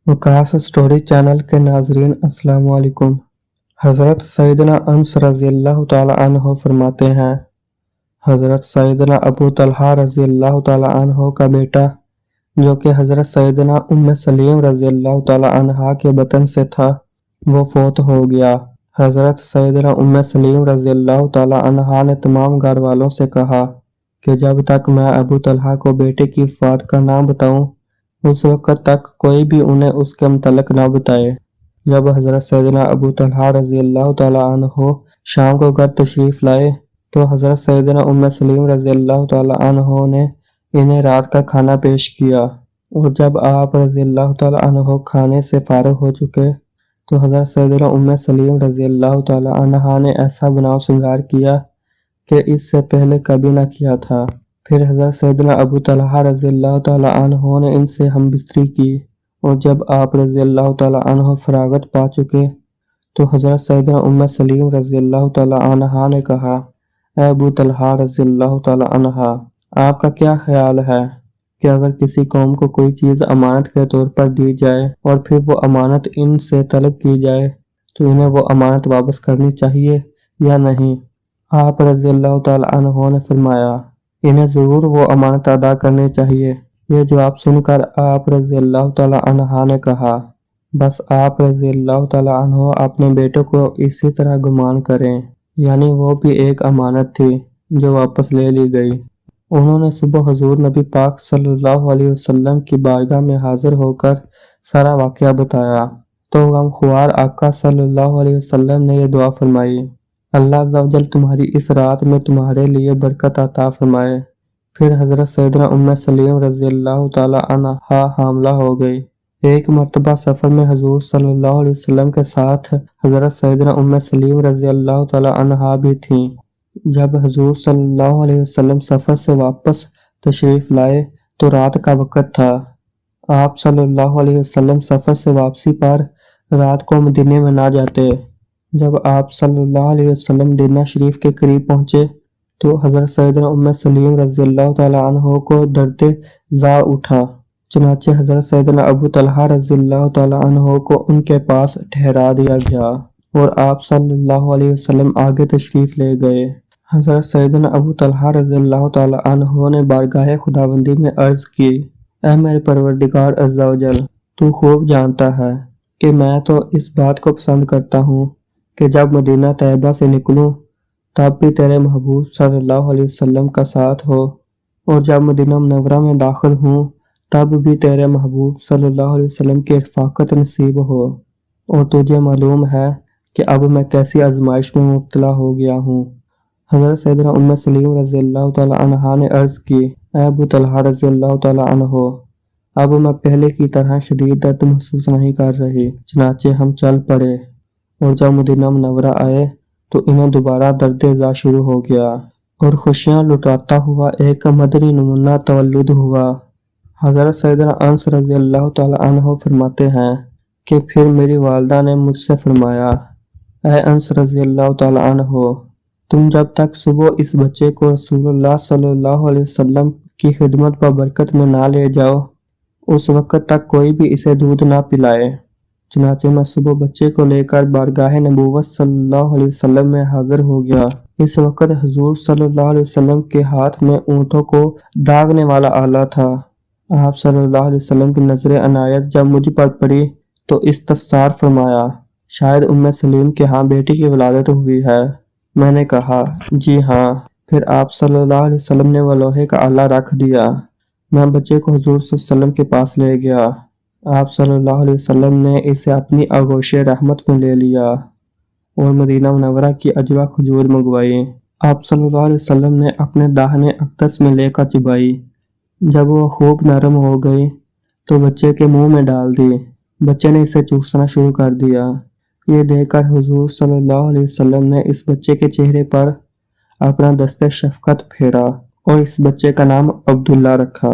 Waqas story channel के नाजरीन अस्सलाम वालेकुम। हज़रत सैयदना अनस रज़ी अल्लाह ताला अन्हो फरमाते हैं, हज़रत सैयदना अबू तलहा रज़ी अल्लाह ताला अन्हो का बेटा जो कि हज़रत सैयदना उम्मे सलीम रज़ी अल्लाह ताला अन्हा के बतन से था, वो फोत हो गया। हज़रत सैयदना उम्मे सलीम रज़ी अल्लाह ताला अन्हा ने तमाम घर वालों से कहा कि जब तक मैं अबू तलहा को बेटे की वफ़ात का ना बताऊं, उस वक़्त तक कोई भी उन्हें उसके मुतल्लिक़ ना बताए। जब हज़रत सैयदना अबू तलहा रज़ी अल्लाह ताला अन्हो शाम को घर तशरीफ़ लाए तो हज़रत सैयदना उम्मे सलीम रज़ी अल्लाह ताला अन्हो ने इन्हें रात का खाना पेश किया, और जब आप रज़ी अल्लाह ताला अन्हो खाने से फारिग हो चुके तो हज़रत सैयदना उम्मे सलीम रज़ी अल्लाह ताला अन्हा ने ऐसा बनाव श्रृंगार किया कि इससे पहले कभी न किया था। फिर हज़रत सैयदना अबू तलहा रज़ी अल्लाह ताला अन्हो ने इनसे हमबिस्तरी की, और जब आप रज़ी अल्लाह ताला अन्हो फरागत पा चुके तो हज़रत सैयदना उम्मे सलीम रज़ी अल्लाह ताला अन्हा ने कहा, ऐ अबू तलहा रज़ी अल्लाह ताला अन्हा, आपका क्या ख्याल है कि अगर किसी कौम को कोई चीज़ अमानत के तौर पर दी जाए और फिर वो अमानत इनसे तलब की जाए तो इन्हें वो अमानत वापस करनी चाहिए या नहीं? आप रज़ी अल्लाह ताला अन्हो ने फरमाया, इन्हें ज़रूर वो अमानत अदा करनी चाहिए। ये जवाब सुनकर आप रज़ी अल्लाह ताला अन्हा ने कहा, बस आप रज़ी अल्लाह ताला अन्हो अपने बेटे को इसी तरह गुमान करें, यानी वो भी एक अमानत थी जो वापस ले ली गई। उन्होंने सुबह हुज़ूर नबी पाक सल्लल्लाहु अलैहि वसल्लम की बारगाह में हाजिर होकर सारा वाक़या बताया तो गमख्वार आका सल्लल्लाहु अलैहि वसल्लम ने यह दुआ फरमाई, अल्लाह अज़्ज़ा व जल तुम्हारी इस रात में तुम्हारे लिए बरकत अता फरमाए। फिर हज़रत सैयदना उम्मे सलीम रज़ी अल्लाह ताला अन्हा हामला हो गई। एक मरतबा सफ़र में हुज़ूर सल्लल्लाहु अलैहि वसल्लम के साथ हज़रत सैयदना उम्मे सलीम रज़ी अल्लाह ताला अन्हा भी थीं। जब हुज़ूर सल्लल्लाहु अलैहि वसल्लम सफ़र से वापस तशरीफ़ लाए तो रात का वक़्त था। आप सल्लल्लाहु अलैहि वसल्लम सफ़र से वापसी पर रात को मदीने में ना जाते। जब आप सल्लल्लाहु अलैहि वसल्लम मदीना शरीफ के करीब पहुँचे तो हज़रत सैयदना उम्मे सलीम रज़ी अल्लाह ताला अन्हो को दर्द ज़ा उठा। चुनांचे हज़रत सैयदना अबू तलहा रज़ी अल्लाह ताला अन्हो को उनके पास ठहरा दिया गया और आप सल्लल्लाहु अलैहि वसल्लम आगे तशरीफ़ ले गए। हज़रत सैयदना अबू तलहा रज़ी अल्लाह ताला अन्हो ने बारगाह खुदाबंदी में अर्ज़ की, ऐ मेरे परवरदिगार अज़्ज़ा व जल, तू खूब जानता है कि मैं तो इस बात को पसंद करता हूँ कि जब मदीना तैयबा से निकलूँ तब भी तेरे महबूब सल्लल्लाहु अलैहि वसल्लम का साथ हो, और जब मदीना मुनव्वरा में दाखिल हूँ तब भी तेरे महबूब सल्लल्लाहु अलैहि वसल्लम की रफ़ाकत नसीब हो। और तुझे मालूम है कि अब मैं कैसी आजमाइश में मुब्तला हो गया हूँ। हज़रत सैयदना उम्मे सलीम रज़ी अल्लाह ताला अन्हा ने अर्ज़ की, ऐ अबू तलहा रज़ी अल्लाह ताला अन्हो, अब मैं पहले की तरह शदीद दर्द महसूस नहीं कर रही। चुनांचे हम चल पड़े, और जब मदीना मुनव्वरा आए तो इन्हें दोबारा दर्द-ए-ज़ा शुरू हो गया और खुशियाँ लुटाता हुआ एक मदनी नमूना तवल्लुद हुआ। हज़रत सैयदना अनस रज़ी अल्लाह ताला अन्हो फरमाते हैं कि फिर मेरी वालिदा ने मुझसे फरमाया, ऐ अनस रज़ी अल्लाह ताला अन्हो, तुम जब तक सुबह इस बच्चे को रसूलुल्लाह सल्लल्लाहु अलैहि वसल्लम की खिदमत व बरकत में ना ले जाओ, उस वक़्त तक कोई भी इसे दूध ना पिलाए। चुनांचे मैं सुबह बच्चे को लेकर बारगाह नबूवत सल्लल्लाहु अलैहि वसल्लम में हाजिर हो गया। इस वक़्त हुज़ूर सल्लल्लाहु अलैहि वसल्लम के हाथ में ऊँटों को दागने वाला आला था। आप सल्लल्लाहु अलैहि वसल्लम की नज़र अनायत जब मुझ पर पड़ी तो इस्तफ़सार फरमाया, शायद उम्मे सलीम के यहाँ बेटी की विलादत हुई है। मैंने कहा, जी हाँ। फिर आप सल्लल्लाहु अलैहि वसल्लम ने वह लोहे का आला रख दिया। मैं बच्चे को हुज़ूर सल्लल्लाहु अलैहि वसल्लम के पास ले गया। आप सल्लल्लाहु अलैहि वसल्लम ने इसे अपनी आगोश रहमत में ले लिया और मदीना मुनव्वरा की अजवा खजूर मंगवाई। आप सल्लल्लाहु अलैहि वसल्लम ने अपने दाहिने अक्तस में लेकर चबाई। जब वो खूब नरम हो गई तो बच्चे के मुंह में डाल दी। बच्चे ने इसे चूसना शुरू कर दिया। ये देखकर हुज़ूर सल्लल्लाहु अलैहि वसल्लम ने इस बच्चे के चेहरे पर अपना दस्ते शफ़क़त फेरा और इस बच्चे का नाम अब्दुल्ला रखा।